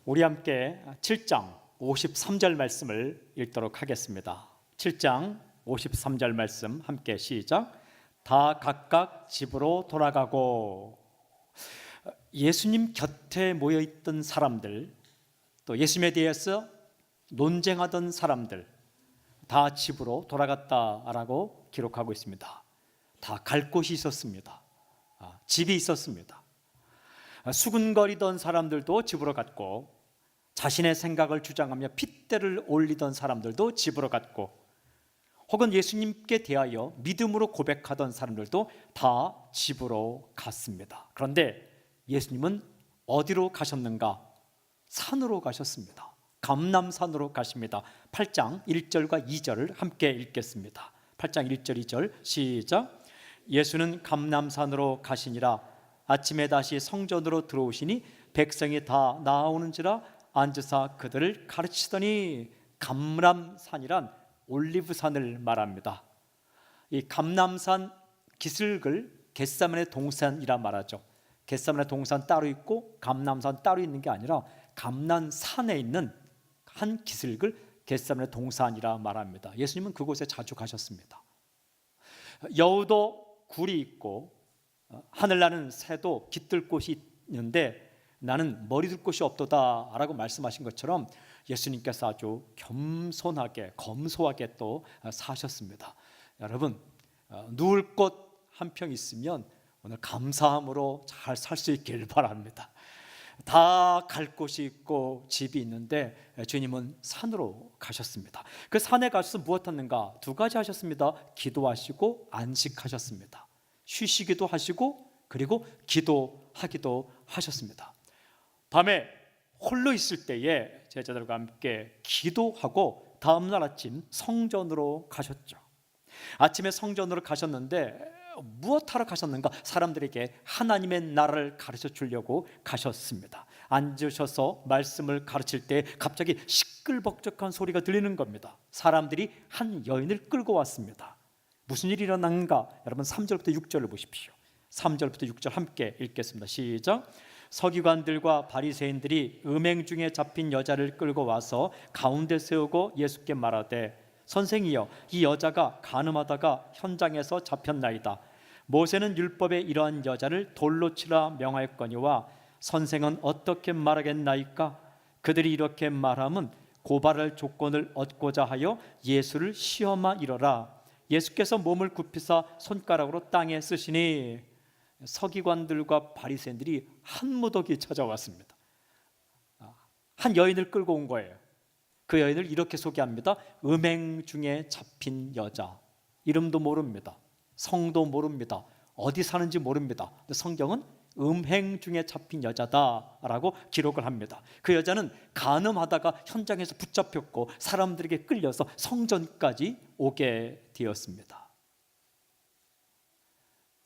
우리 함께 7장 53절 말씀을 읽도록 하겠습니다. 7장 53절 말씀 함께 시작. 다 각각 집으로 돌아가고. 예수님 곁에 모여있던 사람들, 또 예수님에 대해서 논쟁하던 사람들 다 집으로 돌아갔다라고 기록하고 있습니다. 다 갈 곳이 있었습니다. 집이 있었습니다. 수군거리던 사람들도 집으로 갔고, 자신의 생각을 주장하며 핏대를 올리던 사람들도 집으로 갔고, 혹은 예수님께 대하여 믿음으로 고백하던 사람들도 다 집으로 갔습니다. 그런데 예수님은 어디로 가셨는가? 산으로 가셨습니다. 감람산으로 가십니다. 8장 1절과 2절을 함께 읽겠습니다. 8장 1절 2절 시작. 예수는 감람산으로 가시니라. 아침에 다시 성전으로 들어오시니 백성이 다 나아오는지라 앉으사 그들을 가르치더니. 감람산이란 올리브산을 말합니다. 이 감람산 기슭을 겟세마네 동산이라 말하죠. 겟세마네 동산 따로 있고 감람산 따로 있는 게 아니라 감람산에 있는 한 기슭을 겟세마네 동산이라 말합니다. 예수님은 그곳에 자주 가셨습니다. 여우도 굴이 있고 하늘나는 새도 깃들 곳이 있는데 나는 머리 둘 곳이 없도다 라고 말씀하신 것처럼 예수님께서 아주 겸손하게 검소하게 또 사셨습니다. 여러분, 누울 곳 한 평 있으면 오늘 감사함으로 잘 살 수 있길 바랍니다. 다 갈 곳이 있고 집이 있는데 주님은 산으로 가셨습니다. 그 산에 가셔서 무엇 하는가? 두 가지 하셨습니다. 기도하시고 안식하셨습니다. 쉬시기도 하시고 그리고 기도하기도 하셨습니다. 밤에 홀로 있을 때에 제자들과 함께 기도하고 다음날 아침 성전으로 가셨죠. 아침에 성전으로 가셨는데 무엇하러 가셨는가? 사람들에게 하나님의 나라를 가르쳐 주려고 가셨습니다. 앉으셔서 말씀을 가르칠 때 갑자기 시끌벅적한 소리가 들리는 겁니다. 사람들이 한 여인을 끌고 왔습니다. 무슨 일이 일어난가? 여러분 3절부터 6절을 보십시오. 3절부터 6절 함께 읽겠습니다. 시작. 서기관들과 바리새인들이 음행 중에 잡힌 여자를 끌고 와서 가운데 세우고 예수께 말하되 선생이여, 이 여자가 간음하다가 현장에서 잡혔나이다. 모세는 율법에 이러한 여자를 돌로 치라 명하였거니와 선생은 어떻게 말하겠나이까? 그들이 이렇게 말함은 고발할 조건을 얻고자 하여 예수를 시험하 이러라. 예수께서 몸을 굽히사 손가락으로 땅에 쓰시니. 서기관들과 바리새인들이 한 무더기 찾아왔습니다. 한 여인을 끌고 온 거예요. 그 여인을 이렇게 소개합니다. 음행 중에 잡힌 여자. 이름도 모릅니다. 성도 모릅니다. 어디 사는지 모릅니다. 근데 성경은 음행 중에 잡힌 여자다라고 기록을 합니다. 그 여자는 간음하다가 현장에서 붙잡혔고 사람들에게 끌려서 성전까지 오게 되었습니다.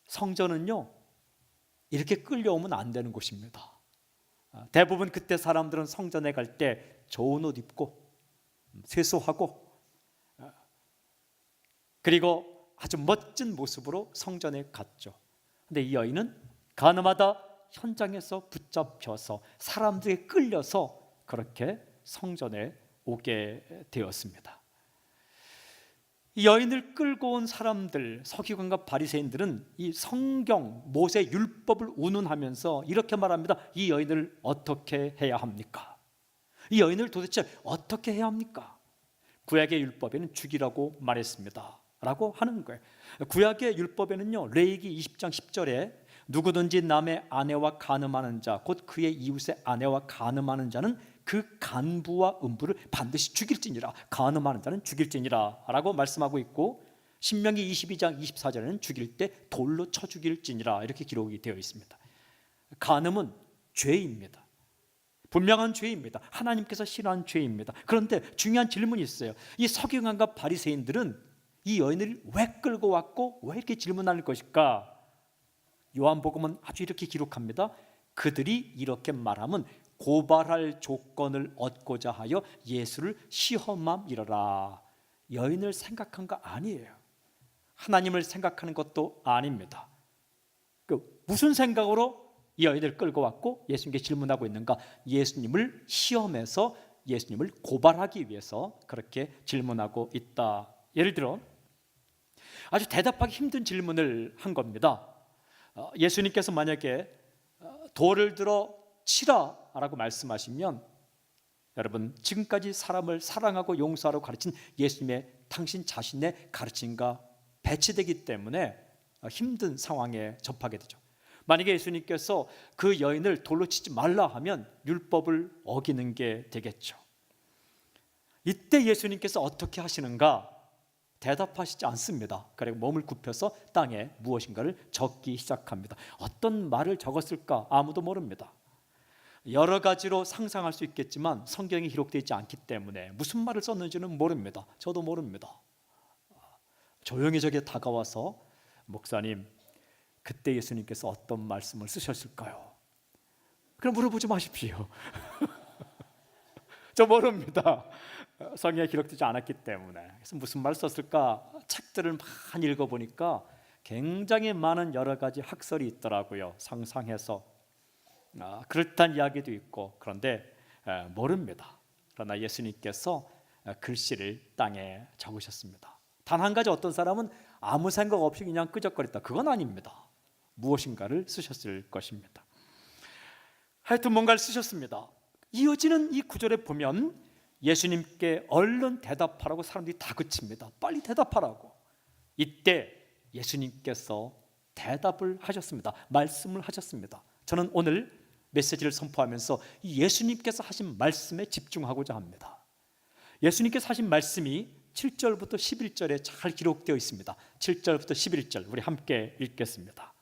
성전은요, 이렇게 끌려오면 안 되는 곳입니다. 대부분 그때 사람들은 성전에 갈 때 좋은 옷 입고 세수하고 그리고 아주 멋진 모습으로 성전에 갔죠. 근데 이 여인은 간음하다 현장에서 붙잡혀서 사람들에게 끌려서 그렇게 성전에 오게 되었습니다. 이 여인을 끌고 온 사람들, 서기관과 바리새인들은 이 성경, 모세 율법을 운운하면서 이렇게 말합니다. 이 여인을 어떻게 해야 합니까? 이 여인을 도대체 어떻게 해야 합니까? 구약의 율법에는 죽이라고 말했습니다 라고 하는 거예요. 구약의 율법에는요, 레위기 20장 10절에 누구든지 남의 아내와 간음하는 자, 곧 그의 이웃의 아내와 간음하는 자는 그 간부와 음부를 반드시 죽일지니라. 간음하는 자는 죽일지니라 라고 말씀하고 있고, 신명기 22장 24절에는 죽일 때 돌로 쳐 죽일지니라 이렇게 기록이 되어 있습니다. 간음은 죄입니다. 분명한 죄입니다. 하나님께서 싫어하는 죄입니다. 그런데 중요한 질문이 있어요. 이 서기관과 바리새인들은 이 여인을 왜 끌고 왔고 왜 이렇게 질문하는 것일까? 요한복음은 아주 이렇게 기록합니다. 그들이 이렇게 말하면 고발할 조건을 얻고자 하여 예수를 시험함이러라. 여인을 생각한 거 아니에요. 하나님을 생각하는 것도 아닙니다. 무슨 생각으로 이 여인을 끌고 왔고 예수님께 질문하고 있는가? 예수님을 시험해서 예수님을 고발하기 위해서 그렇게 질문하고 있다. 예를 들어 아주 대답하기 힘든 질문을 한 겁니다. 예수님께서 만약에 돌을 들어 치라라고 말씀하시면 여러분, 지금까지 사람을 사랑하고 용서하라고 가르친 예수님의 당신 자신의 가르침과 배치되기 때문에 힘든 상황에 접하게 되죠. 만약에 예수님께서 그 여인을 돌로 치지 말라 하면 율법을 어기는 게 되겠죠. 이때 예수님께서 어떻게 하시는가? 대답하시지 않습니다. 그리고 몸을 굽혀서 땅에 무엇인가를 적기 시작합니다. 어떤 말을 적었을까? 아무도 모릅니다. 여러 가지로 상상할 수 있겠지만 성경에 기록되어 있지 않기 때문에 무슨 말을 썼는지는 모릅니다. 저도 모릅니다. 조용히 저게 다가와서 목사님, 그때 예수님께서 어떤 말씀을 쓰셨을까요? 그럼 물어보지 마십시오. 저 모릅니다. 성경에 기록되지 않았기 때문에. 그래서 무슨 말 썼을까? 책들을 많이 읽어보니까 굉장히 많은 여러 가지 학설이 있더라고요. 상상해서 그럴듯한 이야기도 있고. 그런데 모릅니다. 그러나 예수님께서 글씨를 땅에 적으셨습니다. 단 한 가지, 어떤 사람은 아무 생각 없이 그냥 끄적거렸다. 그건 아닙니다. 무엇인가를 쓰셨을 것입니다. 하여튼 뭔가를 쓰셨습니다. 이어지는 이 구절에 보면 예수님께 얼른 대답하라고 사람들이 다그칩니다. 빨리 대답하라고. 이때 예수님께서 대답을 하셨습니다. 말씀을 하셨습니다. 저는 오늘 메시지를 선포하면서 이 예수님께서 하신 말씀에 집중하고자 합니다. 예수님께서 하신 말씀이 7절부터 11절에 잘 기록되어 있습니다. 7절부터 11절 우리 함께 읽겠습니다.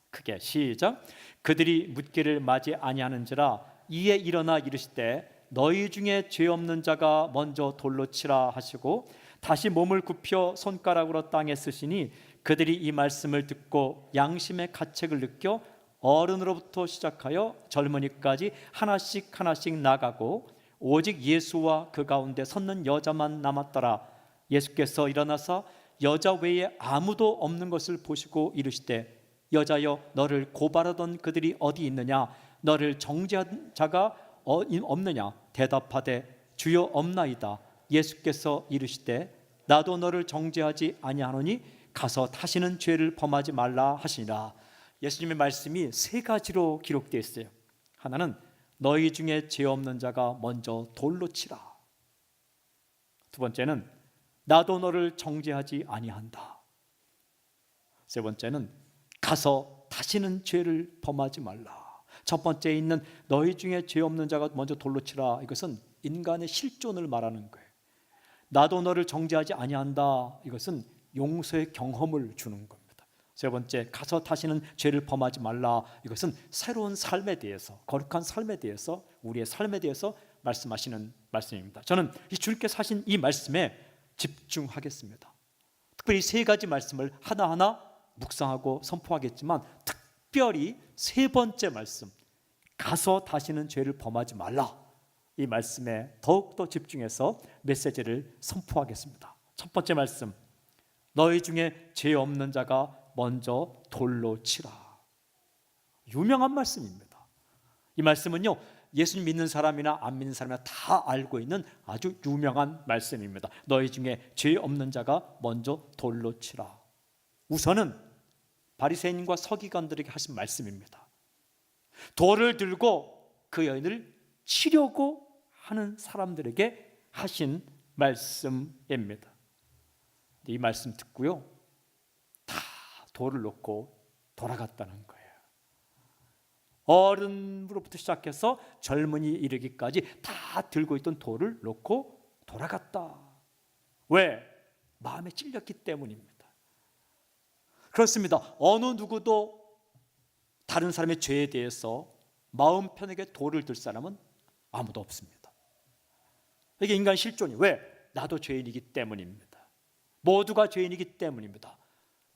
크게 시작. 그들이 묻기를 맞이 아니하는지라 이에 일어나 이르시되 너희 중에 죄 없는 자가 먼저 돌로 치라 하시고 다시 몸을 굽혀 손가락으로 땅에 쓰시니 그들이 이 말씀을 듣고 양심의 가책을 느껴 어른으로부터 시작하여 젊은이까지 하나씩 하나씩 나가고 오직 예수와 그 가운데 섰는 여자만 남았더라. 예수께서 일어나서 여자 외에 아무도 없는 것을 보시고 이르시되 여자여, 너를 고발하던 그들이 어디 있느냐? 너를 정죄한 자가 없느냐? 대답하되 주여 없나이다. 예수께서 이르시되 나도 너를 정죄하지 아니하노니 가서 다시는 죄를 범하지 말라 하시니라. 예수님의 말씀이 세 가지로 기록되어 있어요. 하나는 너희 중에 죄 없는 자가 먼저 돌로 치라. 두 번째는 나도 너를 정죄하지 아니한다. 세 번째는 가서 다시는 죄를 범하지 말라. 첫 번째에 있는 너희 중에 죄 없는 자가 먼저 돌로 치라, 이것은 인간의 실존을 말하는 거예요. 나도 너를 정죄하지 아니한다, 이것은 용서의 경험을 주는 겁니다. 세 번째, 가서 다시는 죄를 범하지 말라, 이것은 새로운 삶에 대해서, 거룩한 삶에 대해서, 우리의 삶에 대해서 말씀하시는 말씀입니다. 저는 이 주님께서 하신 이 말씀에 집중하겠습니다. 특별히 세 가지 말씀을 하나하나 묵상하고 선포하겠지만 특별히 세 번째 말씀, 가서 다시는 죄를 범하지 말라, 이 말씀에 더욱더 집중해서 메시지를 선포하겠습니다. 첫 번째 말씀, 너희 중에 죄 없는 자가 먼저 돌로 치라. 유명한 말씀입니다. 이 말씀은요, 예수님 믿는 사람이나 안 믿는 사람이나 다 알고 있는 아주 유명한 말씀입니다. 너희 중에 죄 없는 자가 먼저 돌로 치라. 우선은 바리새인과 서기관들에게 하신 말씀입니다. 돌을 들고 그 여인을 치려고 하는 사람들에게 하신 말씀입니다. 이 말씀 듣고요, 다 돌을 놓고 돌아갔다는 거예요. 어른으로부터 시작해서 젊은이 이르기까지 다 들고 있던 돌을 놓고 돌아갔다. 왜? 마음에 찔렸기 때문입니다. 그렇습니다. 어느 누구도 다른 사람의 죄에 대해서 마음 편하게 돌을 들 사람은 아무도 없습니다. 이게 인간 실존이, 왜? 나도 죄인이기 때문입니다. 모두가 죄인이기 때문입니다.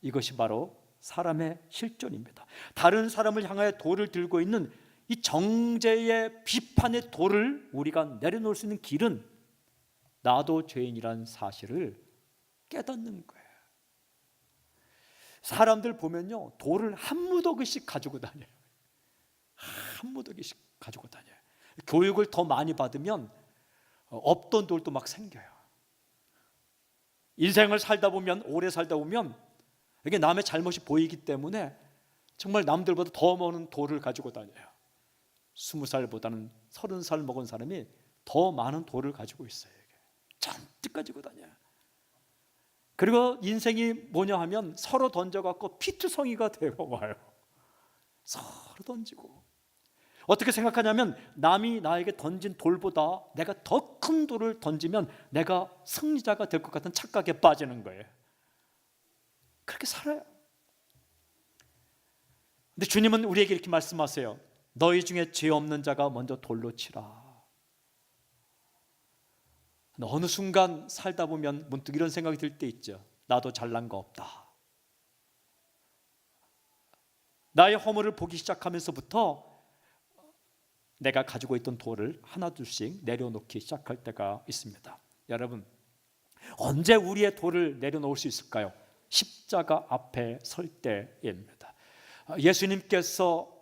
이것이 바로 사람의 실존입니다. 다른 사람을 향하여 돌을 들고 있는 이 정죄의 비판의 돌을 우리가 내려놓을 수 있는 길은 나도 죄인이라는 사실을 깨닫는 거예요. 사람들 보면요, 돌을 한 무더기씩 가지고 다녀요. 한 무더기씩 가지고 다녀요. 교육을 더 많이 받으면 없던 돌도 막 생겨요. 인생을 살다 보면, 오래 살다 보면 이게 남의 잘못이 보이기 때문에 정말 남들보다 더 많은 돌을 가지고 다녀요. 20살보다는 30살 먹은 사람이 더 많은 돌을 가지고 있어요. 잔뜩 가지고 다녀요. 그리고 인생이 뭐냐 하면 서로 던져갖고 피투성이가 되어 와요. 서로 던지고. 어떻게 생각하냐면 남이 나에게 던진 돌보다 내가 더 큰 돌을 던지면 내가 승리자가 될 것 같은 착각에 빠지는 거예요. 그렇게 살아요. 근데 주님은 우리에게 이렇게 말씀하세요. 너희 중에 죄 없는 자가 먼저 돌로 치라. 어느 순간 살다 보면 문득 이런 생각이 들 때 있죠. 나도 잘난 거 없다. 나의 허물을 보기 시작하면서부터 내가 가지고 있던 돌을 하나둘씩 내려놓기 시작할 때가 있습니다. 여러분, 언제 우리의 돌을 내려놓을 수 있을까요? 십자가 앞에 설 때입니다. 예수님께서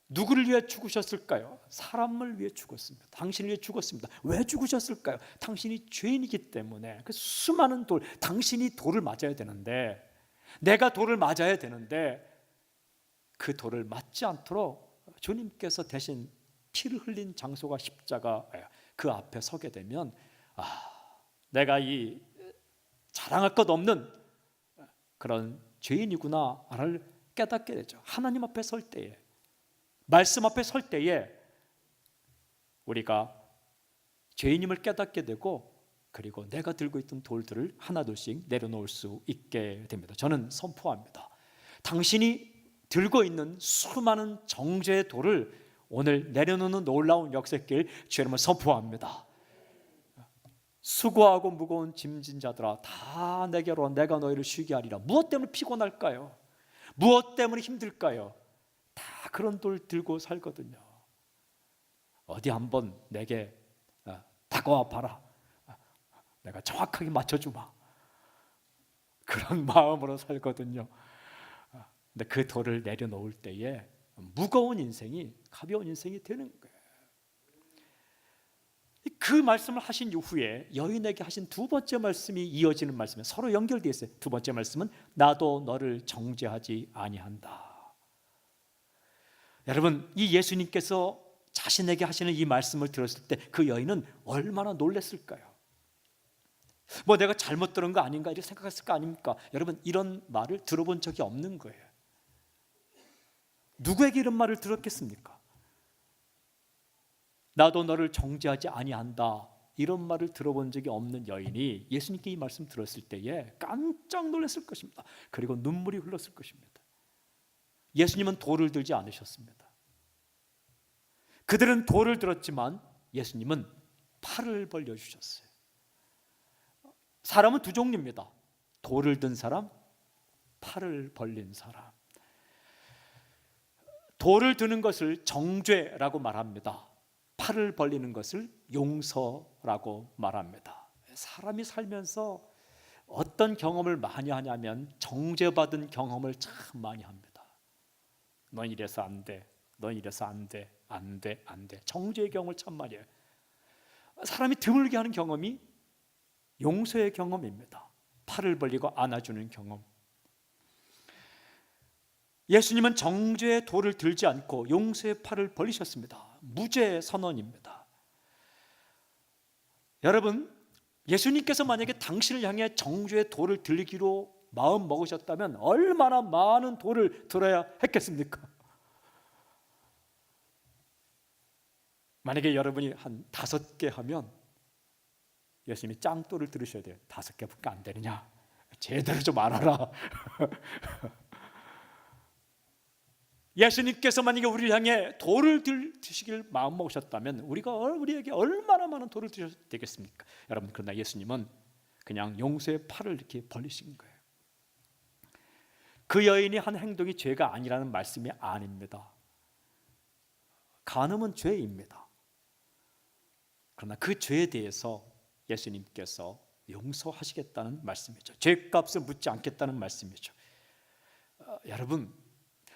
누구를 위해 죽으셨을까요? 사람을 위해 죽었습니다. 당신을 위해 죽었습니다. 왜 죽으셨을까요? 당신이 죄인이기 때문에. 그 수많은 돌, 당신이 돌을 맞아야 되는데, 내가 돌을 맞아야 되는데 그 돌을 맞지 않도록 주님께서 대신 피를 흘린 장소가 십자가예요. 그 앞에 서게 되면 내가 이 자랑할 것 없는 그런 죄인이구나를 깨닫게 되죠. 하나님 앞에 설 때에, 말씀 앞에 설 때에 우리가 죄인임을 깨닫게 되고, 그리고 내가 들고 있던 돌들을 하나둘씩 내려놓을 수 있게 됩니다. 저는 선포합니다. 당신이 들고 있는 수많은 정죄의 돌을 오늘 내려놓는 놀라운 역사길 주님을 선포합니다. 수고하고 무거운 짐진 자들아 다 내게로 와, 내가 너희를 쉬게 하리라. 무엇 때문에 피곤할까요? 무엇 때문에 힘들까요? 다 그런 돌 들고 살거든요. 어디 한번 내게 다가와 봐라. 내가 정확하게 맞춰주마. 그런 마음으로 살거든요. 근데 그 돌을 내려놓을 때에 무거운 인생이 가벼운 인생이 되는 거예요. 그 말씀을 하신 이후에 여인에게 하신 두 번째 말씀이 이어지는 말씀이에요. 서로 연결되어 있어요. 두 번째 말씀은 나도 너를 정죄하지 아니한다. 여러분, 이 예수님께서 자신에게 하시는 이 말씀을 들었을 때 그 여인은 얼마나 놀랐을까요? 뭐 내가 잘못 들은 거 아닌가 이렇게 생각했을 거 아닙니까? 여러분, 이런 말을 들어본 적이 없는 거예요. 누구에게 이런 말을 들었겠습니까? 나도 너를 정죄하지 아니한다, 이런 말을 들어본 적이 없는 여인이 예수님께 이 말씀 들었을 때에 깜짝 놀랐을 것입니다. 그리고 눈물이 흘렀을 것입니다. 예수님은 돌을 들지 않으셨습니다. 그들은 돌을 들었지만 예수님은 팔을 벌려주셨어요. 사람은 두 종류입니다. 돌을 든 사람, 팔을 벌린 사람. 돌을 드는 것을 정죄라고 말합니다. 팔을 벌리는 것을 용서라고 말합니다. 사람이 살면서 어떤 경험을 많이 하냐면 정죄받은 경험을 참 많이 합니다. 넌 이래서 안 돼, 넌 이래서 안 돼, 안 돼, 안 돼. 정죄의 경험을 참 많이 해요. 사람이 드물게 하는 경험이 용서의 경험입니다. 팔을 벌리고 안아주는 경험. 예수님은 정죄의 돌을 들지 않고 용서의 팔을 벌리셨습니다. 무죄 선언입니다. 여러분, 예수님께서 만약에 당신을 향해 정죄의 돌을 들기로 마음 먹으셨다면 얼마나 많은 돌을 들어야 했겠습니까? 만약에 여러분이 한 5개 하면 예수님이 짱돌을 들으셔야 돼요. 5개밖에 안 되느냐? 제대로 좀 알아라. 예수님께서 만약에 우리를 향해 돌을 드시길 마음 먹으셨다면 우리에게 얼마나 많은 돌을 드셔야 되겠습니까? 여러분, 그러나 예수님은 그냥 용서의 팔을 이렇게 벌리신 거예요. 그 여인이 한 행동이 죄가 아니라는 말씀이 아닙니다. 간음은 죄입니다. 그러나 그 죄에 대해서 예수님께서 용서하시겠다는 말씀이죠. 죄값을 묻지 않겠다는 말씀이죠. 여러분,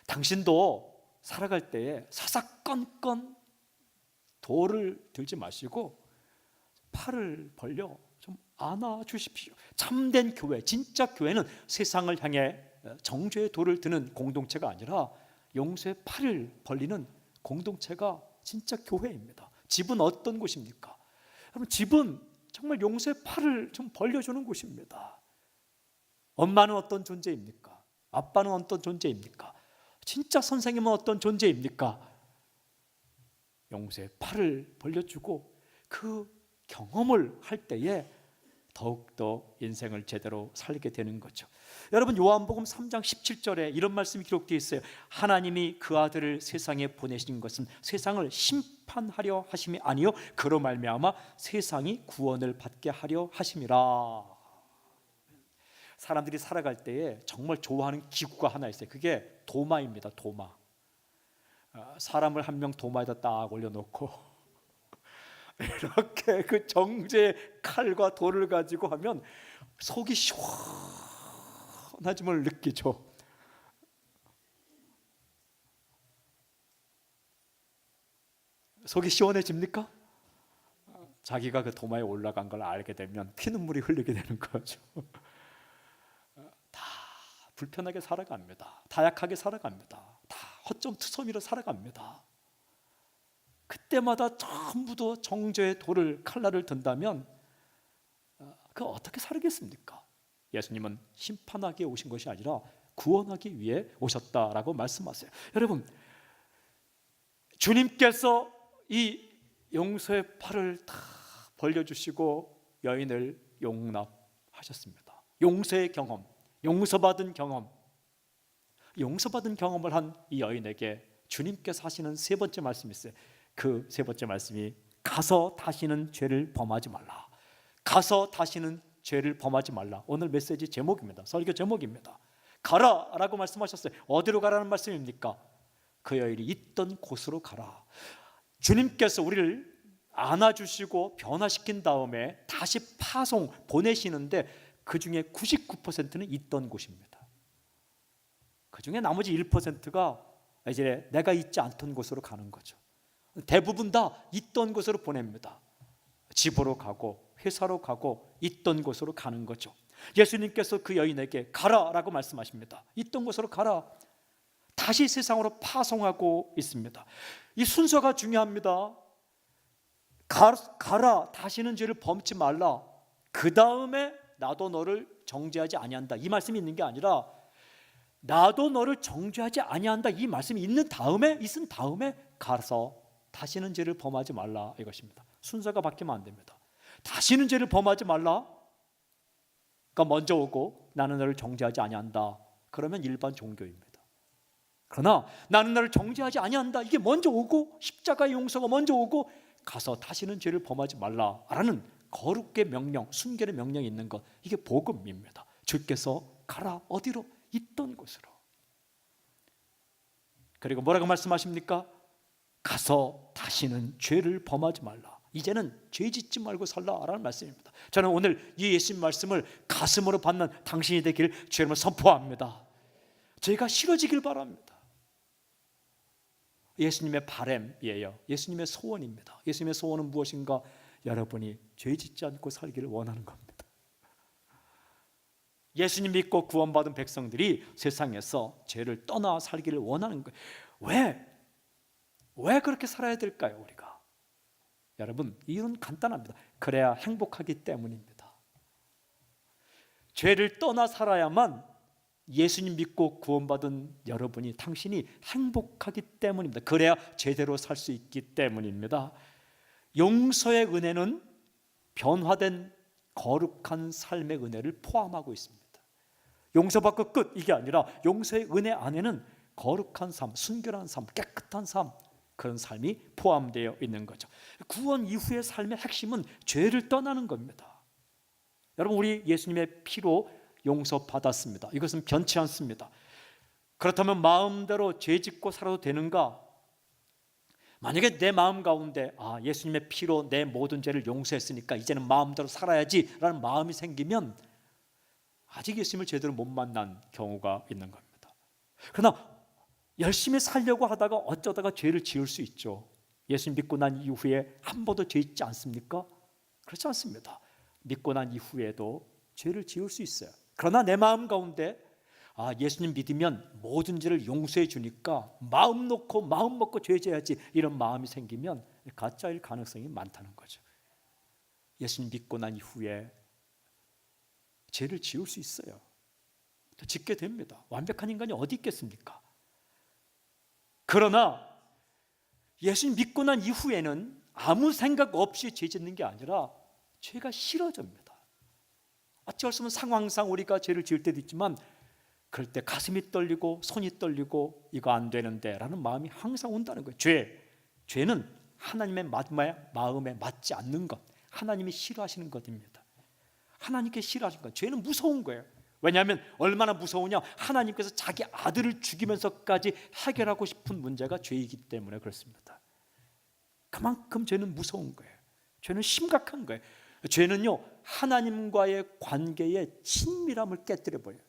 당신도 살아갈 때에 사사건건 돌을 들지 마시고 팔을 벌려 좀 안아주십시오. 참된 교회, 진짜 교회는 세상을 향해 정죄의 돌을 드는 공동체가 아니라 용서의 팔을 벌리는 공동체가 진짜 교회입니다. 집은 어떤 곳입니까? 여러분, 집은 정말 용서의 팔을 좀 벌려주는 곳입니다. 엄마는 어떤 존재입니까? 아빠는 어떤 존재입니까? 진짜 선생님은 어떤 존재입니까? 용서의 팔을 벌려주고 그 경험을 할 때에 더욱더 인생을 제대로 살게 되는 거죠. 여러분, 요한복음 3장 17절에 이런 말씀이 기록되어 있어요. 하나님이 그 아들을 세상에 보내신 것은 세상을 심판하려 하심이 아니요 그로 말미암아 세상이 구원을 받게 하려 하심이라. 사람들이 살아갈 때에 정말 좋아하는 기구가 하나 있어요. 그게 도마입니다. 도마. 사람을 한 명 도마에다 딱 올려놓고 이렇게 그 정죄의 칼과 돌을 가지고 하면 속이 시원해짐을 느끼죠. 속이 시원해집니까? 자기가 그 도마에 올라간 걸 알게 되면 피눈물이 흘리게 되는 거죠. 다 불편하게 살아갑니다. 다약하게 살아갑니다. 다 허점투성이로 살아갑니다. 그때마다 전부 다 정죄의 돌을 칼날을 든다면 그 어떻게 살겠습니까? 예수님은 심판하기 위해 오신 것이 아니라 구원하기 위해 오셨다라고 말씀하세요. 여러분, 주님께서 이 용서의 팔을 다 벌려주시고 여인을 용납하셨습니다. 용서의 경험, 용서받은 경험, 용서받은 경험을 한 이 여인에게 주님께서 하시는 세 번째 말씀이 있어요. 그 세 번째 말씀이 가서 다시는 죄를 범하지 말라. 가서 다시는 죄를 범하지 말라. 오늘 메시지 제목입니다. 설교 제목입니다. 가라라고 말씀하셨어요. 어디로 가라는 말씀입니까? 그 여인이 있던 곳으로 가라. 주님께서 우리를 안아주시고 변화시킨 다음에 다시 파송 보내시는데 그 중에 99%는 있던 곳입니다. 그 중에 나머지 1%가 이제 내가 있지 않던 곳으로 가는 거죠. 대부분 다 있던 곳으로 보냅니다. 집으로 가고 회사로 가고 있던 곳으로 가는 거죠. 예수님께서 그 여인에게 가라라고 말씀하십니다. 있던 곳으로 가라. 다시 세상으로 파송하고 있습니다. 이 순서가 중요합니다. 가라, 다시는 죄를 범치 말라. 그 다음에 나도 너를 정죄하지 아니한다. 이 말씀이 있는 게 아니라 나도 너를 정죄하지 아니한다. 이 말씀이 있은 다음에 가서 다시는 죄를 범하지 말라 이것입니다. 순서가 바뀌면 안 됩니다. 다시는 죄를 범하지 말라. 그러니까 먼저 오고 나는 너를 정죄하지 아니한다. 그러면 일반 종교입니다. 그러나 나는 너를 정죄하지 아니한다. 이게 먼저 오고 십자가의 용서가 먼저 오고 가서 다시는 죄를 범하지 말라라는 거룩의 명령, 순결의 명령이 있는 것, 이게 복음입니다. 주께서 가라. 어디로? 있던 곳으로. 그리고 뭐라고 말씀하십니까? 가서 다시는 죄를 범하지 말라. 이제는 죄 짓지 말고 살라라는 말씀입니다. 저는 오늘 이 예수님 말씀을 가슴으로 받는 당신이 되길 주님을 선포합니다. 죄가 싫어지길 바랍니다. 예수님의 바람이에요. 예수님의 소원입니다. 예수님의 소원은 무엇인가? 여러분이 죄 짓지 않고 살기를 원하는 겁니다. 예수님 믿고 구원받은 백성들이 세상에서 죄를 떠나 살기를 원하는 거예요. 왜 그렇게 살아야 될까요? 우리가 여러분, 이유는 간단합니다. 그래야 행복하기 때문입니다. 죄를 떠나 살아야만 예수님 믿고 구원받은 여러분이, 당신이 행복하기 때문입니다. 그래야 제대로 살 수 있기 때문입니다. 용서의 은혜는 변화된 거룩한 삶의 은혜를 포함하고 있습니다. 용서받고 끝, 이게 아니라 용서의 은혜 안에는 거룩한 삶, 순결한 삶, 깨끗한 삶, 그런 삶이 포함되어 있는 거죠. 구원 이후의 삶의 핵심은 죄를 떠나는 겁니다. 여러분, 우리 예수님의 피로 용서받았습니다. 이것은 변치 않습니다. 그렇다면 마음대로 죄 짓고 살아도 되는가? 만약에 내 마음 가운데 예수님의 피로 내 모든 죄를 용서했으니까 이제는 마음대로 살아야지 라는 마음이 생기면 아직 예수님을 제대로 못 만난 경우가 있는 겁니다. 그러나 열심히 살려고 하다가 어쩌다가 죄를 지을 수 있죠. 예수 믿고 난 이후에 한 번도 죄 짓지 않습니까? 그렇지 않습니다. 믿고 난 이후에도 죄를 지을 수 있어요. 그러나 내 마음 가운데 예수님 믿으면 모든 죄를 용서해 주니까 마음 놓고 마음 먹고 죄 져야지, 이런 마음이 생기면 가짜일 가능성이 많다는 거죠. 예수님 믿고 난 이후에 죄를 지을 수 있어요. 또 짓게 됩니다. 완벽한 인간이 어디 있겠습니까? 그러나 예수님 믿고 난 이후에는 아무 생각 없이 죄 짓는 게 아니라 죄가 싫어집니다. 어찌할 수 없는 상황상 우리가 죄를 지을 때도 있지만 그럴 때 가슴이 떨리고 손이 떨리고 이거 안 되는데 라는 마음이 항상 온다는 거예요. 죄는 하나님의 마음에 맞지 않는 것, 하나님이 싫어하시는 것입니다. 하나님께 싫어하시는 것, 죄는 무서운 거예요. 왜냐하면 얼마나 무서우냐, 하나님께서 자기 아들을 죽이면서까지 해결하고 싶은 문제가 죄이기 때문에 그렇습니다. 그만큼 죄는 무서운 거예요. 죄는 심각한 거예요. 죄는요, 하나님과의 관계의 친밀함을 깨뜨려 버려요.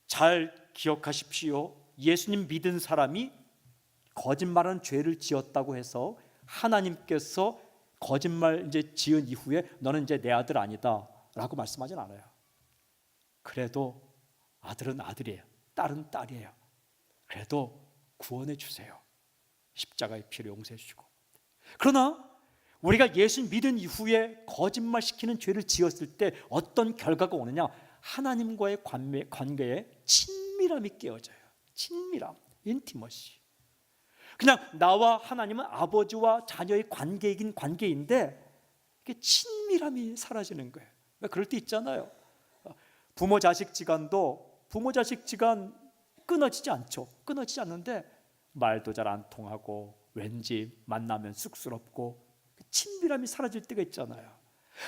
잘 기억하십시오. 예수님 믿은 사람이 거짓말한 죄를 지었다고 해서 하나님께서 거짓말 이제 지은 이후에 너는 이제 내 아들 아니다 라고 말씀하진 않아요. 그래도 아들은 아들이에요. 딸은 딸이에요. 그래도 구원해 주세요. 십자가의 피로 용서해 주시고. 그러나 우리가 예수 믿은 이후에 거짓말 시키는 죄를 지었을 때 어떤 결과가 오느냐, 하나님과의 관계에 친밀함이 깨어져요. 친밀함, 인티머시. 그냥 나와 하나님은 아버지와 자녀의 관계이긴 관계인데 이게 친밀함이 사라지는 거예요. 그럴 때 있잖아요. 부모 자식 지간도 부모 자식 지간 끊어지지 않죠. 끊어지지 않는데 말도 잘 안 통하고 왠지 만나면 쑥스럽고 친밀함이 사라질 때가 있잖아요.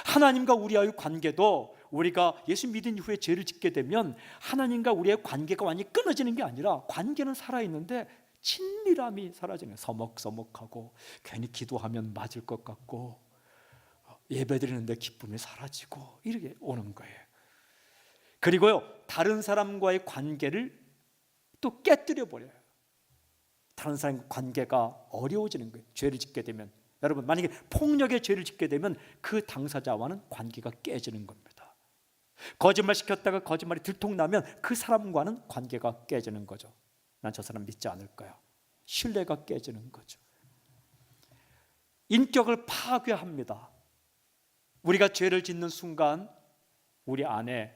하나님과 우리와의 관계도 우리가 예수 믿은 이후에 죄를 짓게 되면 하나님과 우리의 관계가 완전히 끊어지는 게 아니라 관계는 살아있는데 친밀함이 사라지는 거예요. 서먹서먹하고 괜히 기도하면 맞을 것 같고 예배드리는데 기쁨이 사라지고 이렇게 오는 거예요. 그리고요, 다른 사람과의 관계를 또 깨뜨려 버려요. 다른 사람과 관계가 어려워지는 거예요. 죄를 짓게 되면. 여러분, 만약에 폭력의 죄를 짓게 되면 그 당사자와는 관계가 깨지는 겁니다. 거짓말 시켰다가 거짓말이 들통나면 그 사람과는 관계가 깨지는 거죠. 난 저 사람 믿지 않을 거야. 신뢰가 깨지는 거죠. 인격을 파괴합니다. 우리가 죄를 짓는 순간 우리 안에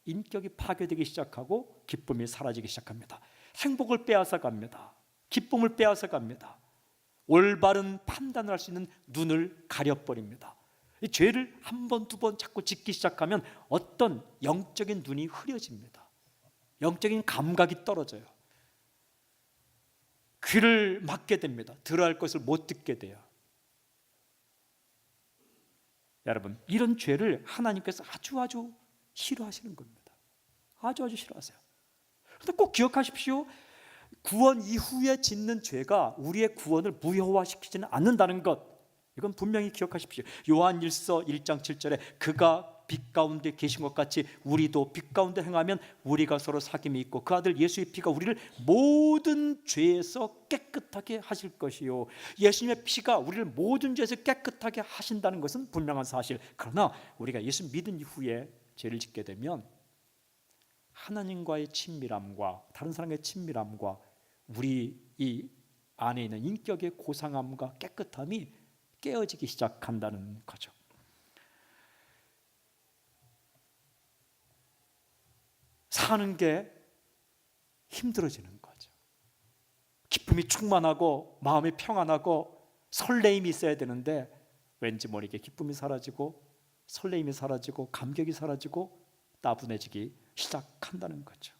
인격이 파괴되기 시작하고 기쁨이 사라지기 시작합니다. 행복을 빼앗아갑니다. 기쁨을 빼앗아갑니다. 올바른 판단을 할 수 있는 눈을 가려버립니다. 이 죄를 한 번, 두 번 자꾸 짓기 시작하면 어떤 영적인 눈이 흐려집니다. 영적인 감각이 떨어져요. 귀를 막게 됩니다. 들어야 할 것을 못 듣게 돼요. 여러분, 이런 죄를 하나님께서 아주 싫어하시는 겁니다. 아주 싫어하세요. 그런데 꼭 기억하십시오. 구원 이후에 짓는 죄가 우리의 구원을 무효화시키지는 않는다는 것, 이건 분명히 기억하십시오. 요한 1서 1장 7절에 그가 빛 가운데 계신 것 같이 우리도 빛 가운데 행하면 우리가 서로 사귐이 있고 그 아들 예수의 피가 우리를 모든 죄에서 깨끗하게 하실 것이요. 예수님의 피가 우리를 모든 죄에서 깨끗하게 하신다는 것은 분명한 사실. 그러나 우리가 예수 믿은 이후에 죄를 짓게 되면 하나님과의 친밀함과 다른 사람과의 친밀함과 우리 이 안에 있는 인격의 고상함과 깨끗함이 깨어지기 시작한다는 거죠. 사는 게 힘들어지는 거죠. 기쁨이 충만하고 마음이 평안하고 설레임이 있어야 되는데 왠지 모르게 기쁨이 사라지고 설레임이 사라지고 감격이 사라지고 따분해지기 시작한다는 거죠.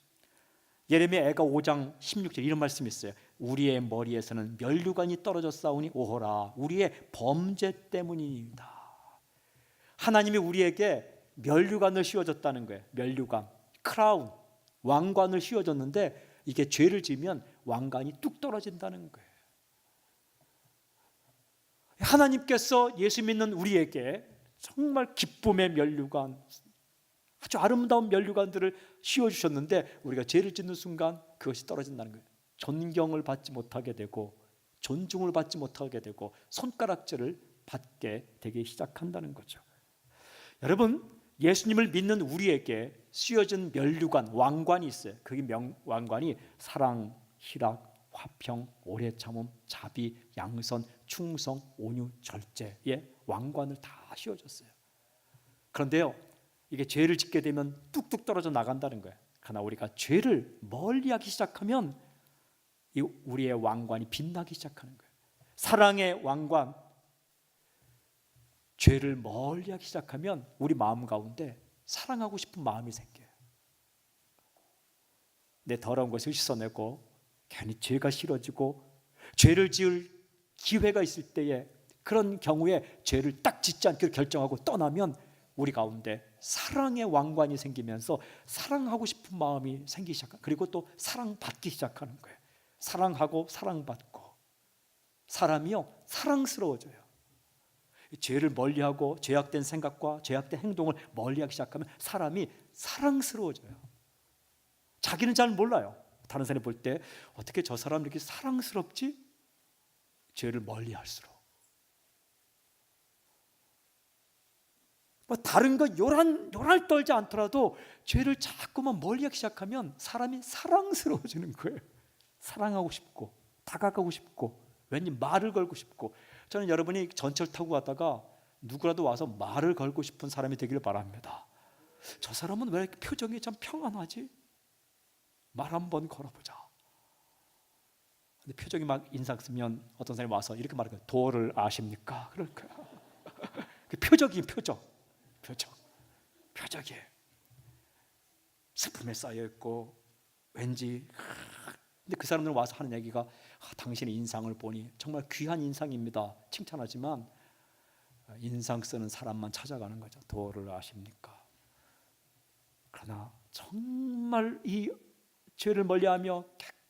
예레미야가 5장 16절 이런 말씀이 있어요. 우리의 머리에서는 면류관이 떨어져 싸우니 오호라 우리의 범죄 때문이다. 하나님이 우리에게 면류관을 씌워줬다는 거예요. 면류관, 크라운, 왕관을 씌워줬는데 이게 죄를 지으면 왕관이 뚝 떨어진다는 거예요. 하나님께서 예수 믿는 우리에게 정말 기쁨의 면류관, 아주 아름다운 면류관들을 씌워주셨는데 우리가 죄를 짓는 순간 그것이 떨어진다는 거예요. 존경을 받지 못하게 되고 존중을 받지 못하게 되고 손가락질을 받게 되기 시작한다는 거죠. 여러분, 예수님을 믿는 우리에게 씌워진 면류관, 왕관이 있어요. 그게 왕관이 사랑, 희락, 화평, 오래 참음, 자비, 양선, 충성, 온유, 절제의 왕관을 다 씌워줬어요. 그런데요, 이게 죄를 짓게 되면 뚝뚝 떨어져 나간다는 거예요. 그러나 우리가 죄를 멀리하기 시작하면 이 우리의 왕관이 빛나기 시작하는 거예요. 사랑의 왕관, 죄를 멀리하기 시작하면 우리 마음 가운데 사랑하고 싶은 마음이 생겨요. 내 더러운 것을 씻어내고 괜히 죄가 싫어지고 죄를 지을 기회가 있을 때에 그런 경우에 죄를 딱 짓지 않기로 결정하고 떠나면 우리 가운데 사랑의 왕관이 생기면서 사랑하고 싶은 마음이 생기기 시작하고 그리고 또 사랑받기 시작하는 거예요. 사랑하고 사랑받고 사람이요 사랑스러워져요. 죄를 멀리하고 죄악된 생각과 죄악된 행동을 멀리하기 시작하면 사람이 사랑스러워져요. 자기는 잘 몰라요. 다른 사람이 볼 때 어떻게 저 사람 이렇게 사랑스럽지? 죄를 멀리할수록 뭐 다른 거 요란 떨지 않더라도 죄를 자꾸만 멀리하기 시작하면 사람이 사랑스러워지는 거예요. 사랑하고 싶고 다가가고 싶고 왠지 말을 걸고 싶고. 저는 여러분이 전철 타고 가다가 누구라도 와서 말을 걸고 싶은 사람이 되기를 바랍니다. 저 사람은 왜 이렇게 표정이 참 평안하지? 말 한번 걸어보자. 근데 표정이 막 인상 쓰면 어떤 사람이 와서 이렇게 말해요. 도를 아십니까? 그럴 거야. 그 표정이 표정이에요. 슬픔에 쌓여 있고 왠지. 근데 그 사람들 와서 하는 얘기가 당신의 인상을 보니 정말 귀한 인상입니다. 칭찬하지만 인상 쓰는 사람만 찾아가는 거죠. 도를 아십니까? 그러나 정말 이 죄를 멀리하며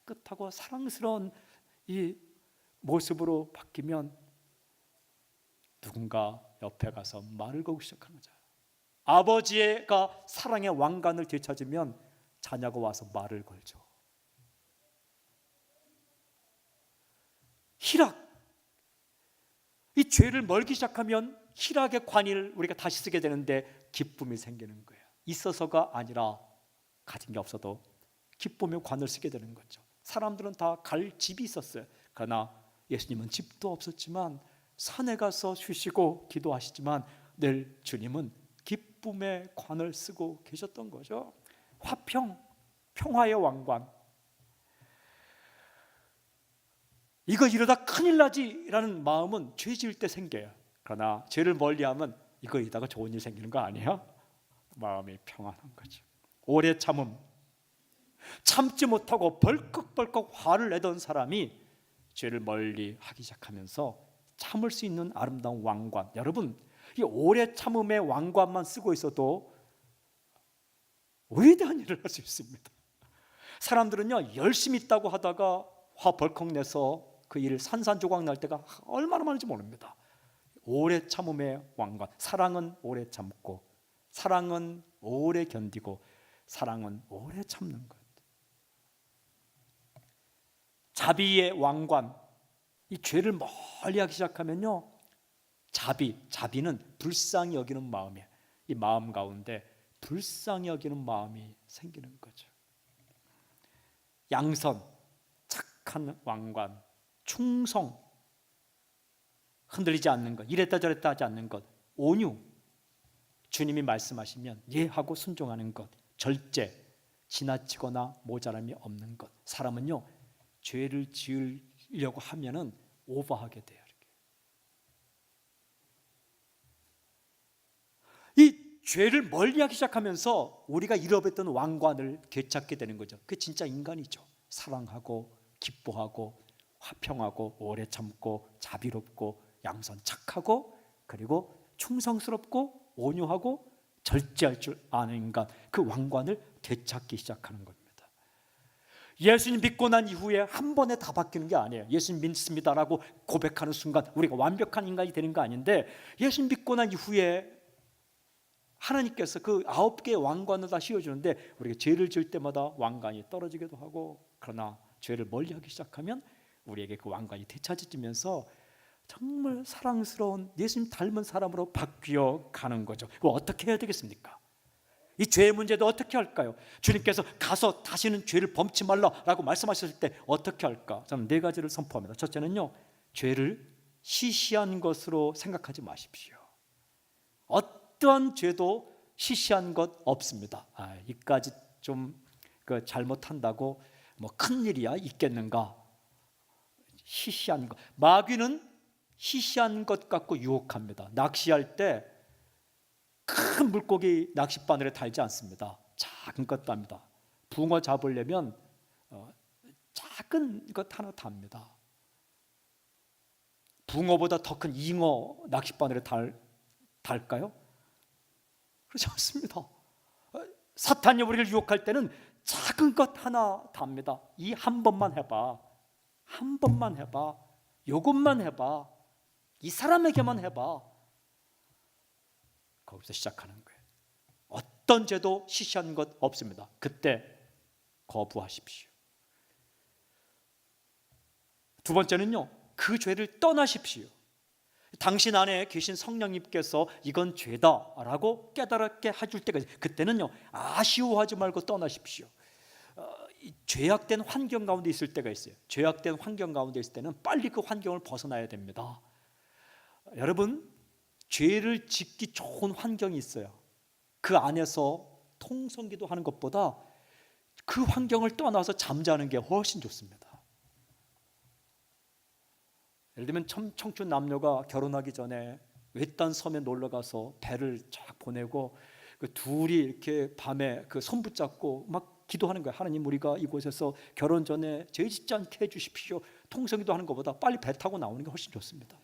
깨끗하고 사랑스러운 이 모습으로 바뀌면 누군가 옆에 가서 말을 걸기 시작하는 거죠. 아버지가 사랑의 왕관을 되찾으면 자녀가 와서 말을 걸죠. 희락, 이 죄를 멀기 시작하면 희락의 관을 우리가 다시 쓰게 되는데 기쁨이 생기는 거예요. 있어서가 아니라 가진 게 없어도 기쁨의 관을 쓰게 되는 거죠. 사람들은 다 갈 집이 있었어요. 그러나 예수님은 집도 없었지만 산에 가서 쉬시고 기도하시지만 늘 주님은 기쁨의 관을 쓰고 계셨던 거죠. 화평, 평화의 왕관. 이거 이러다 큰일 나지라는 마음은 죄 지을 때 생겨요. 그러나 죄를 멀리하면 이거 이러다가 좋은 일 생기는 거 아니에요? 마음이 평안한 거죠. 오래 참음, 참지 못하고 벌컥벌컥 화를 내던 사람이 죄를 멀리하기 시작하면서 참을 수 있는 아름다운 왕관. 여러분, 이 오래 참음의 왕관만 쓰고 있어도 위대한 일을 할 수 있습니다. 사람들은요 열심히 있다고 하다가 화 벌컥 내서 그 일 산산조각 날 때가 얼마나 많은지 모릅니다. 오래 참음의 왕관. 사랑은 오래 참고 사랑은 오래 견디고 사랑은 오래 참는 것. 자비의 왕관. 이 죄를 멀리하기 시작하면요 자비는 불쌍히 여기는 마음이에요. 이 마음 가운데 불쌍히 여기는 마음이 생기는 거죠. 양선, 착한 왕관. 충성, 흔들리지 않는 것, 이랬다 저랬다 하지 않는 것. 온유, 주님이 말씀하시면 예하고 순종하는 것. 절제, 지나치거나 모자람이 없는 것. 사람은요 죄를 지으려고 하면은 오버하게 돼요. 이 죄를 멀리하기 시작하면서 우리가 잃어버렸던 왕관을 되찾게 되는 거죠. 그게 진짜 인간이죠. 사랑하고 기뻐하고 화평하고 오래 참고 자비롭고 양선 착하고 그리고 충성스럽고 온유하고 절제할 줄 아는 인간, 그 왕관을 되찾기 시작하는 겁니다. 예수님 믿고 난 이후에 한 번에 다 바뀌는 게 아니에요. 예수님 믿습니다라고 고백하는 순간 우리가 완벽한 인간이 되는 거 아닌데, 예수님 믿고 난 이후에 하나님께서 그 9개의 왕관을 다 씌워주는데 우리가 죄를 지을 때마다 왕관이 떨어지기도 하고, 그러나 죄를 멀리하기 시작하면 우리에게 그 왕관이 되찾아지면서 정말 사랑스러운 예수님 닮은 사람으로 바뀌어 가는 거죠. 그럼 어떻게 해야 되겠습니까? 이 죄의 문제도 어떻게 할까요? 주님께서 가서 다시는 죄를 범치 말라라고 말씀하셨을 때 어떻게 할까? 저는 네 가지를 선포합니다. 첫째는요, 죄를 시시한 것으로 생각하지 마십시오. 어떠한 죄도 시시한 것 없습니다. 이까지 좀 잘못한다고 뭐 큰일이야 있겠는가? 시시한 것. 마귀는 시시한 것 갖고 유혹합니다. 낚시할 때 큰 물고기 낚싯바늘에 달지 않습니다. 작은 것도 합니다. 붕어 잡으려면 작은 것 하나 답니다. 붕어보다 더 큰 잉어 낚싯바늘에 달까요? 그렇지 않습니다. 사탄이 우리를 유혹할 때는 작은 것 하나 답니다. 이 한 번만 해봐. 한 번만 해봐. 요것만 해봐. 이 사람에게만 해봐. 거기서 시작하는 거예요. 어떤 죄도 시시한 것 없습니다. 그때 거부하십시오. 두 번째는요, 그 죄를 떠나십시오. 당신 안에 계신 성령님께서 이건 죄다라고 깨달게 해줄 때가 있어요. 그때는요, 아쉬워하지 말고 떠나십시오. 죄악된 환경 가운데 있을 때가 있어요. 죄악된 환경 가운데 있을 때는 빨리 그 환경을 벗어나야 됩니다. 여러분, 죄를 짓기 좋은 환경이 있어요. 그 안에서 통성기도 하는 것보다 그 환경을 떠나서 잠자는 게 훨씬 좋습니다. 예를 들면 청춘 남녀가 결혼하기 전에 외딴 섬에 놀러 가서 배를 쫙 보내고 그 둘이 이렇게 밤에 그 손 붙잡고 막 기도하는 거예요. 하나님, 우리가 이곳에서 결혼 전에 죄 짓지 않게 해주십시오. 통성기도 하는 것보다 빨리 배 타고 나오는 게 훨씬 좋습니다.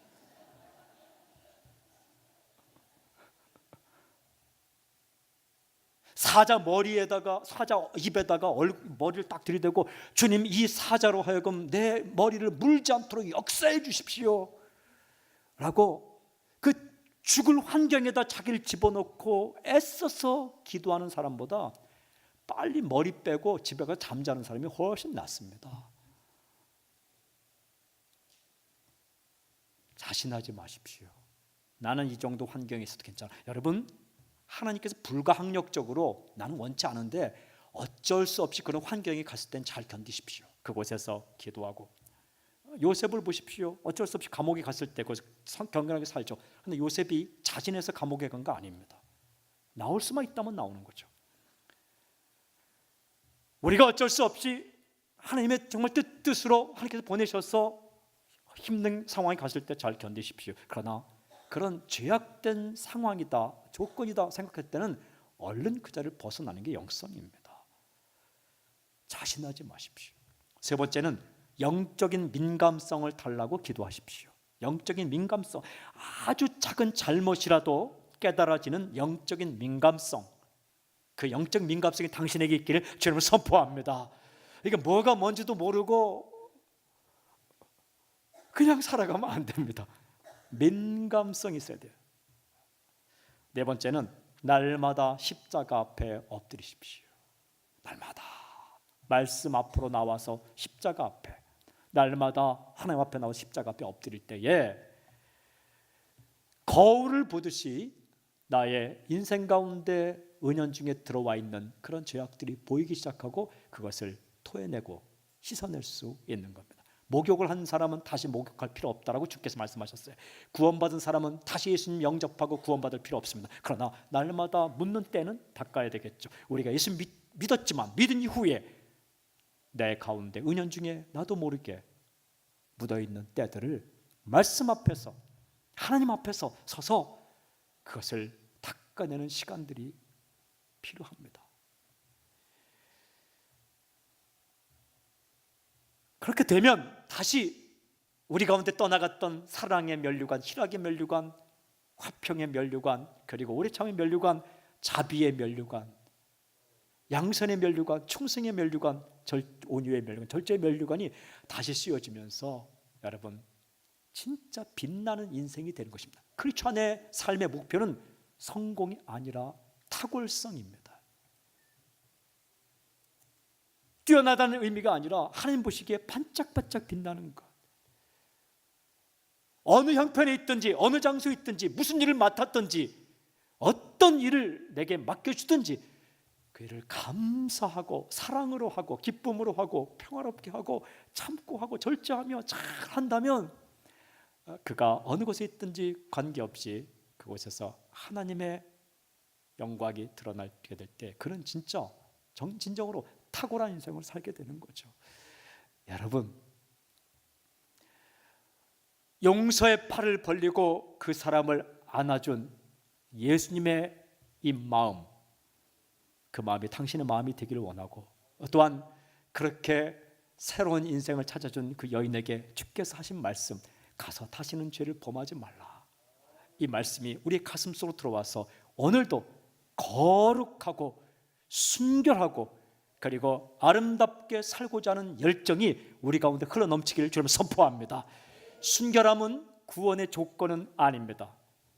사자 머리에다가, 사자 입에다가 머리를 딱 들이대고, 주님, 이 사자로 하여금 내 머리를 물지 않도록 역사해 주십시오 라고 그 죽을 환경에다 자기를 집어넣고 애써서 기도하는 사람보다 빨리 머리 빼고 집에 가서 잠자는 사람이 훨씬 낫습니다. 자신하지 마십시오. 나는 이 정도 환경에 있어도 괜찮아. 여러분, 하나님께서 불가항력적으로 나는 원치 않은데 어쩔 수 없이 그런 환경에 갔을 땐 잘 견디십시오. 그곳에서 기도하고. 요셉을 보십시오. 어쩔 수 없이 감옥에 갔을 때 경건하게 살죠. 그런데 요셉이 자진해서 감옥에 간 거 아닙니다. 나올 수만 있다면 나오는 거죠. 우리가 어쩔 수 없이 하나님의 정말 뜻으로 하나님께서 보내셔서 힘든 상황에 갔을 때 잘 견디십시오. 그러나 그런 죄악된 상황이다, 조건이다 생각할 때는 얼른 그 자리를 벗어나는 게 영성입니다. 자신하지 마십시오. 세 번째는 영적인 민감성을 달라고 기도하십시오. 영적인 민감성, 아주 작은 잘못이라도 깨달아지는 영적인 민감성, 그 영적 민감성이 당신에게 있기를 주님을 선포합니다. 이게 뭐가 뭔지도 모르고 그냥 살아가면 안 됩니다. 민감성이 있어야 돼요. 네 번째는 날마다 십자가 앞에 엎드리십시오. 날마다 말씀 앞으로 나와서 십자가 앞에, 날마다 하나님 앞에 나와 십자가 앞에 엎드릴 때에 거울을 보듯이 나의 인생 가운데 은연중에 들어와 있는 그런 죄악들이 보이기 시작하고 그것을 토해내고 씻어낼 수 있는 겁니다. 목욕을 한 사람은 다시 목욕할 필요 없다라고 주께서 말씀하셨어요. 구원받은 사람은 다시 예수님 영접하고 구원받을 필요 없습니다. 그러나 날마다 묻는 때는 닦아야 되겠죠. 우리가 예수 믿었지만 믿은 이후에 내 가운데 은연중에 나도 모르게 묻어있는 때들을 말씀 앞에서, 하나님 앞에서 서서 그것을 닦아내는 시간들이 필요합니다. 그렇게 되면 다시 우리 가운데 떠나갔던 사랑의 면류관, 희락의 면류관, 화평의 면류관, 그리고 오래 참의 면류관, 자비의 면류관, 양선의 면류관, 충성의 면류관, 온유의 면류관, 절제의 면류관이 다시 씌워지면서 여러분 진짜 빛나는 인생이 되는 것입니다. 크리스천의 삶의 목표는 성공이 아니라 탁월성입니다. 뛰어나다는 의미가 아니라 하나님 보시기에 반짝반짝 빛나는 것. 어느 형편에 있든지 어느 장소에 있든지 무슨 일을 맡았든지 어떤 일을 내게 맡겨주든지 그 일을 감사하고 사랑으로 하고 기쁨으로 하고 평화롭게 하고 참고 하고 절제하며 잘 한다면 그가 어느 곳에 있든지 관계없이 그곳에서 하나님의 영광이 드러나게 될 때 그는 진짜 진정으로 탁월한 인생을 살게 되는 거죠. 여러분, 용서의 팔을 벌리고 그 사람을 안아준 예수님의 이 마음, 그 마음이 당신의 마음이 되기를 원하고, 또한 그렇게 새로운 인생을 찾아준 그 여인에게 주께서 하신 말씀, 가서 다시는 죄를 범하지 말라, 이 말씀이 우리의 가슴 속으로 들어와서 오늘도 거룩하고 순결하고 그리고 아름답게 살고자 하는 열정이 우리 가운데 흘러넘치기를 주님 선포합니다. 순결함은 구원의 조건은 아닙니다.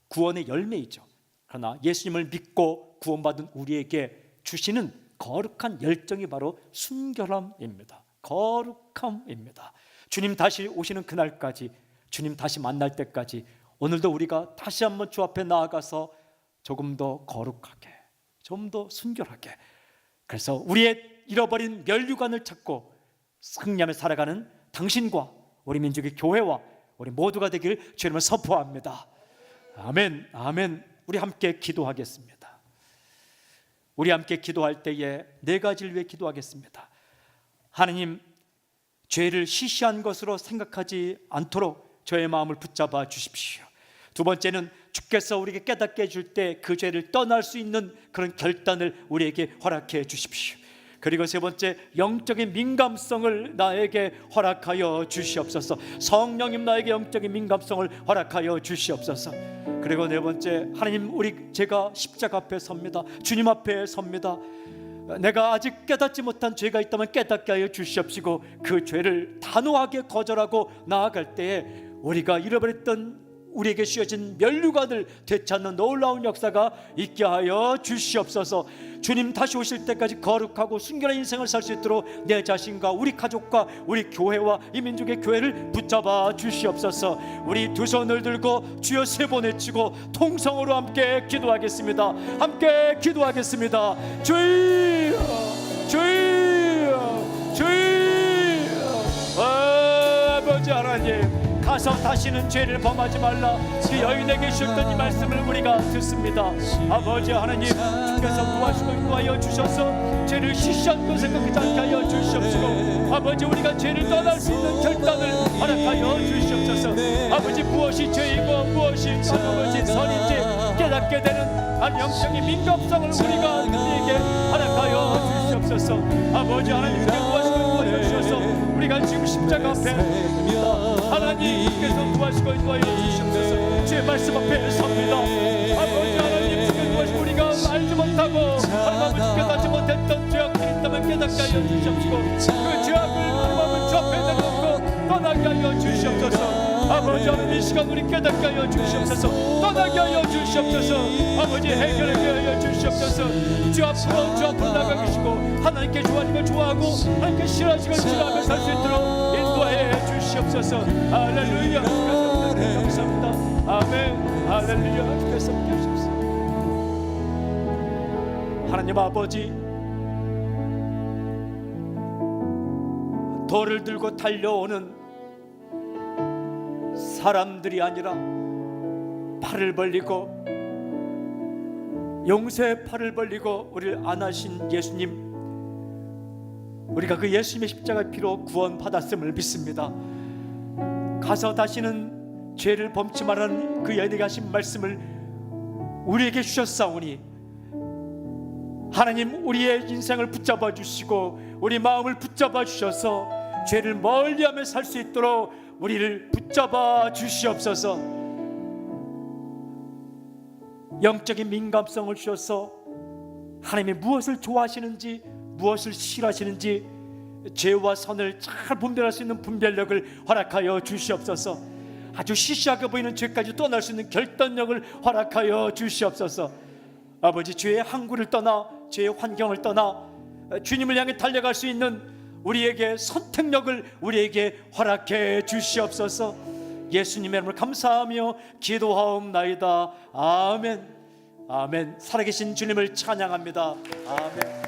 구원의 열매이죠. 그러나 예수님을 믿고 구원받은 우리에게 주시는 거룩한 열정이 바로 순결함입니다. 거룩함입니다. 주님 다시 오시는 그날까지, 주님 다시 만날 때까지 오늘도 우리가 다시 한번 주 앞에 나아가서 조금 더 거룩하게, 좀 더 순결하게, 그래서 우리의 잃어버린 면류관을 찾고 승리하며 살아가는 당신과 우리 민족의 교회와 우리 모두가 되기를 주님을 선포합니다. 아멘, 아멘. 우리 함께 기도하겠습니다. 우리 함께 기도할 때에 네 가지를 위해 기도하겠습니다. 하나님, 죄를 시시한 것으로 생각하지 않도록 저의 마음을 붙잡아 주십시오. 두 번째는 주께서 우리에게 깨닫게 해줄 때 그 죄를 떠날 수 있는 그런 결단을 우리에게 허락해 주십시오. 그리고 세 번째, 영적인 민감성을 나에게 허락하여 주시옵소서. 성령님, 나에게 영적인 민감성을 허락하여 주시옵소서. 그리고 네 번째, 하나님, 제가 십자가 앞에 섭니다. 주님 앞에 섭니다. 내가 아직 깨닫지 못한 죄가 있다면 깨닫게 하여 주시옵시고, 그 죄를 단호하게 거절하고 나아갈 때에 우리가 잃어버렸던 우리에게 씌워진 면류관을 되찾는 놀라운 역사가 있게 하여 주시옵소서. 주님 다시 오실 때까지 거룩하고 순결한 인생을 살 수 있도록 내 자신과 우리 가족과 우리 교회와 이 민족의 교회를 붙잡아 주시옵소서. 우리 두 손을 들고 주여 세 번 외치고 통성으로 함께 기도하겠습니다. 함께 기도하겠습니다. 주여, 주여, 주여. 아버지 하나님, 가서 다시는 죄를 범하지 말라, 그 여인에게 주셨던 이 말씀을 우리가 듣습니다. 아버지 하나님, 주께서 구하시고 인도하여 주셔서 죄를 시시한 것 생각하지 않게 하여 주시옵시고, 아버지 우리가 죄를 떠날 수 있는 결단을 허락하여 주시옵소서. 아버지, 무엇이 죄이고 무엇이 아버지 선인지 깨닫게 되는 영적인 민감성을 우리가 우리에게 허락하여 주시옵소서. 아버지 하나님, 주께서 구하시고 인도하여 주셔서 우리가 지금 십자가 앞에 하나님께서 구하시고 인도하여 주시옵소서. 주의 말씀 앞에 섭니다. 아버지 하나님, 주께서 구하시고 우리가 알지 못하고 하나님을 깨닫지 못했던 죄악들이 있다면 깨닫게 하여 주시옵시고, 그 죄악을 하나님을 주 앞에 내놓고 떠나게 하여 주시옵소서. 아버지 하나님, 이 시간 우리 깨닫게 하여 주시옵소서. 떠나게 하여 주시옵소서. 아버지, 해결하게 하여 주시옵소서. 주 앞으로 나가시고 하나님께 좋아하는 걸 좋아하고 하나님께 싫어하시는 걸 싫어하며 살 수 있도록 인도해 주시옵소서. 할렐루야. 감사합니다. 아멘. 할렐루야. 주께서 함께 하시옵소서. 하나님 아버지, 돌을 들고 달려오는 사람들이 아니라 팔을 벌리고 용서의 팔을 벌리고 우리를 안아신 예수님, 우리가 그 예수님의 십자가의 피로 구원받았음을 믿습니다. 가서 다시는 죄를 범치 말라는 그 여인에게 하신 말씀을 우리에게 주셨사오니, 하나님, 우리의 인생을 붙잡아 주시고 우리 마음을 붙잡아 주셔서 죄를 멀리하며 살 수 있도록 우리를 붙잡아 주시옵소서. 영적인 민감성을 주셔서 하나님이 무엇을 좋아하시는지 무엇을 싫어하시는지 죄와 선을 잘 분별할 수 있는 분별력을 허락하여 주시옵소서. 아주 시시하게 보이는 죄까지 떠날 수 있는 결단력을 허락하여 주시옵소서. 아버지, 죄의 항구를 떠나 죄의 환경을 떠나 주님을 향해 달려갈 수 있는 우리에게 선택력을 우리에게 허락해 주시옵소서. 예수님의 이름을 감사하며 기도하옵나이다. 아멘. 아멘. 살아계신 주님을 찬양합니다. 아멘.